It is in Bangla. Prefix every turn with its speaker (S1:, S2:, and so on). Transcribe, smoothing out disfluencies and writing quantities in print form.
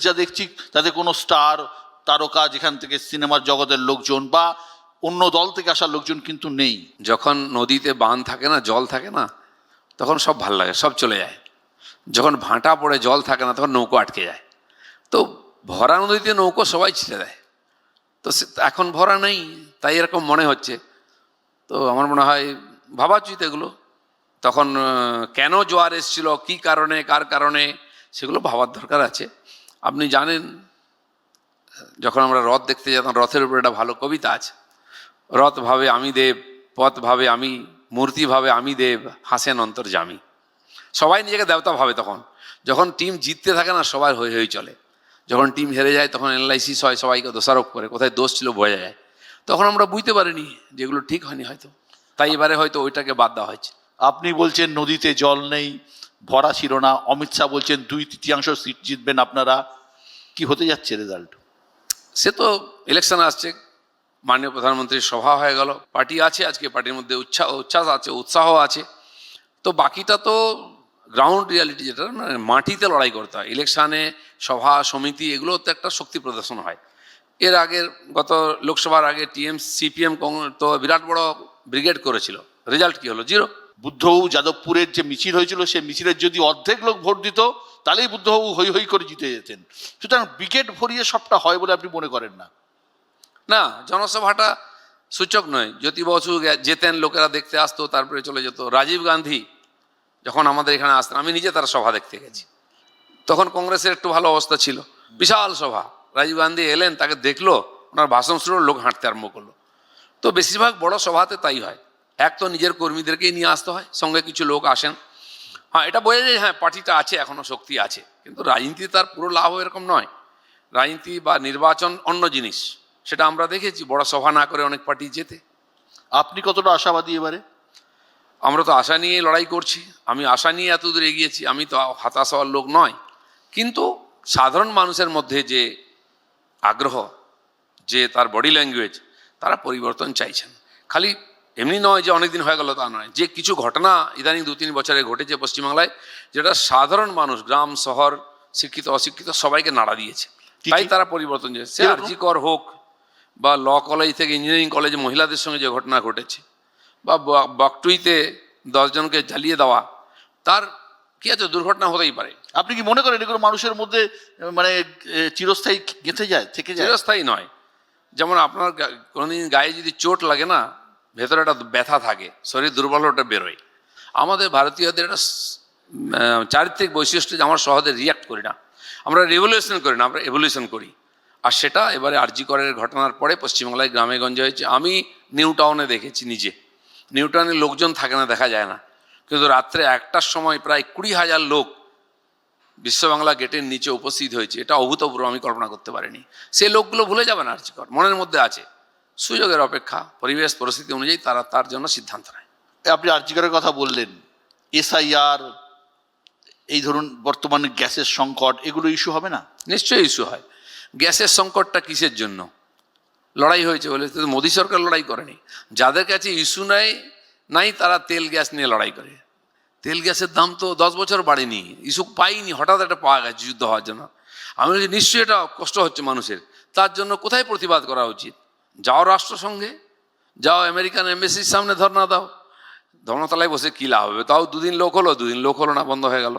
S1: যা দেখছি তাতে কোনো স্টার তারকা যেখান থেকে সিনেমার জগতের লোকজন বা অন্য দল থেকে আসা লোকজন কিন্তু নেই।
S2: যখন নদীতে বাঁধ থাকে না, জল থাকে না, তখন সব ভাল লাগে, সব চলে যায়। যখন ভাঁটা পড়ে জল থাকে না, তখন নৌকো আটকে যায়। তো ভরা নদীতে নৌকো সবাই ছেড়ে দেয়। তো এখন ভরা নেই, তাই এরকম মনে হচ্ছে। তো আমার মনে হয় ভাবা উচিত এগুলো। তখন কেন জোয়ার এসেছিল, কী কারণে, কার কারণে, সেগুলো ভাবার দরকার আছে। আপনি জানেন, যখন আমরা রথ দেখতে যেতাম, রথের উপরে একটা ভালো কবিতা আছে, রথ ভাবে আমি দেব, পথ ভাবে আমি, মূর্তি ভাবে আমি দেব, হাসেন অন্তর্যামী। সবাই নিজেকে দেবতা ভাবে তখন। যখন টিম জিততে থাকে না, সবাই হই হই চলে। যখন টিম হেরে যায়, তখন অ্যানালাইসিস হয়, সবাইকে দোষারোপ করে, কোথায় দোষ ছিল বোঝা যায়। তখন আমরা বুঝতে পারিনি যেগুলো ঠিক হয়নি হয়তো, তাই এবারে হয়তো ওইটাকে বাদ দেওয়া হয়েছে।
S1: আপনি বলছেন নদীতে জল নেই, ভরা ছিল না। অমিত শাহ বলছেন 2/3 সিট জিতবেন আপনারা। কি হতে যাচ্ছে রেজাল্ট?
S2: সে তো ইলেকশন আসছে, মাননীয় প্রধানমন্ত্রীর সভা হয়ে গেল, পার্টি আছে, আজকে পার্টির মধ্যে উচ্ছ্বাস আছে, উৎসাহ আছে। তো বাকিটা তো গ্রাউন্ড রিয়ালিটি, যেটা মানে মাটিতে লড়াই করতে হয়। ইলেকশানে সভা সমিতি এগুলো তো একটা শক্তি প্রদর্শন হয়। এর আগের গত লোকসভার আগে সিপিএম তো বিরাট বড় ব্রিগেড করেছিল, রেজাল্ট কি হলো? 0।
S1: বুদ্ধবাবু যাদবপুরের যে মিছিল হয়েছিল, সে মিছিলের যদি অর্ধেক লোক ভোট দিত, তাহলেই বুদ্ধবাবু হই হই করে জিতে যেতেন। সুতরাং ব্রিগেড ভরিয়ে সবটা হয় বলে আপনি মনে করেন না?
S2: না, জনসভাটা সূচক নয়। জ্যোতি বসু যেতেন, লোকেরা দেখতে আসতো, তারপরে চলে যেত। রাজীব গান্ধী যখন আমাদের এখানে আসতেন, আমি নিজে তার সভা দেখতে গেছি, তখন কংগ্রেসের একটু ভালো অবস্থা ছিল, বিশাল সভা। রাজীব গান্ধী এলেন, তাকে দেখলো, ওনার ভাষণ শুরু, লোক হাঁটতে আরম্ভ করলো। তো বেশিরভাগ বড় সভাতে তাই হয়। এক তো নিজের কর্মীদেরকেই নিয়ে আসতে হয়, সঙ্গে কিছু লোক আসেন। হ্যাঁ, এটা বোঝা যায়, হ্যাঁ পার্টিটা আছে, এখনো শক্তি আছে। কিন্তু রাজনীতি তার পুরো লাভ এরকম নয়। রাজনীতি বা নির্বাচন অন্য জিনিস, সেটা আমরা দেখেছি। বড় সভা না করে অনেক পার্টি জেতে।
S1: আপনি কতটা আশাবাদী এবারে?
S2: আমরা তো আশা নিয়ে লড়াই করছি। আমি আশা নিয়ে এতদূর এগিয়েছি, আমি তো হতাশ হওয়ার লোক নয়। কিন্তু সাধারণ মানুষের মধ্যে যে আগ্রহ, যে তার বডি ল্যাঙ্গুয়েজ, তারা পরিবর্তন চাইছেন। খালি এমনি নয় যে অনেকদিন হয়ে গেল, তা নয়। যে কিছু ঘটনা ইদানিং 2-3 বছরে ঘটেছে পশ্চিমবাংলায়, যেটা সাধারণ মানুষ, গ্রাম শহর, শিক্ষিত অশিক্ষিত, সবাইকে নাড়া দিয়েছে। তাই তারা পরিবর্তন চাইছে। সে আরজিকর হোক, বা ল কলেজ থেকে ইঞ্জিনিয়ারিং কলেজে মহিলাদের সঙ্গে যে ঘটনা ঘটেছে, বা বকটুইতে 10 জনকে জ্বালিয়ে দেওয়া, তার কি আছে, দুর্ঘটনা হতেই পারে।
S1: আপনি কি মনে করেন এগুলো মানুষের মধ্যে মানে চিরস্থায়ী গেঁথে যায়, থেকে যায়?
S2: চিরস্থায়ী নয়। যেমন আপনার কোনোদিন গায়ে যদি চোট লাগে না, ভেতরে একটা ব্যথা থাকে, শরীর দুর্বল ওটা বেরোয়। আমাদের ভারতীয়দের একটা চারিত্রিক বৈশিষ্ট্য যে আমরা সহজে রিয়াক্ট করি না, আমরা রেভলিউশন করি না, আমরা এভলিউশন করি। আর সেটা এবারে আরজিকরের ঘটনার পরে পশ্চিমবাংলায় গ্রামে গঞ্জে হয়েছে। আমি নিউ টাউনে দেখেছি নিজে। নিউ টাউনে লোকজন থাকে না, দেখা যায় না, কিন্তু রাত্রে 1টার সময় প্রায় 20,000 লোক বিশ্ববাংলা গেটের নিচে উপস্থিত হয়েছে। এটা অভূতপূর্ব, আমি কল্পনা করতে পারিনি। সে লোকগুলো ভুলে যাবে না, আরজিকর মনের মধ্যে আছে। সুযোগের অপেক্ষা, পরিবেশ পরিস্থিতি অনুযায়ী তারা তার জন্য সিদ্ধান্ত নেয়।
S1: আপনি আরজিকরের কথা বললেন, এসআইআর, এই ধরুন বর্তমানে গ্যাসের সংকট, এগুলো ইস্যু হবে না?
S2: নিশ্চয়ই ইস্যু হয়। গ্যাসের সংকটটা কিসের জন্য লড়াই হয়েছে বলে? মোদী সরকার লড়াই করেনি। যাদের কাছে ইস্যু নাই তারা তেল গ্যাস নিয়ে লড়াই করে। তেল গ্যাসের দাম তো 10 বছর বাড়েনি, ইস্যু পাইনি, হঠাৎ একটা পাওয়া গেছে যুদ্ধ হওয়ার জন্য। আমি বলছি নিশ্চয়ই এটা কষ্ট হচ্ছে মানুষের। তার জন্য কোথায় প্রতিবাদ করা উচিত? যাও রাষ্ট্রসংঘে, যাও আমেরিকান এমবেসির সামনে ধর্ণা দাও। ধর্ণাতলায় বসে কী লাভ হবে? তাও 2 দিন লোক হলো, 2 দিন লোক হলো না, বন্ধ হয়ে গেল।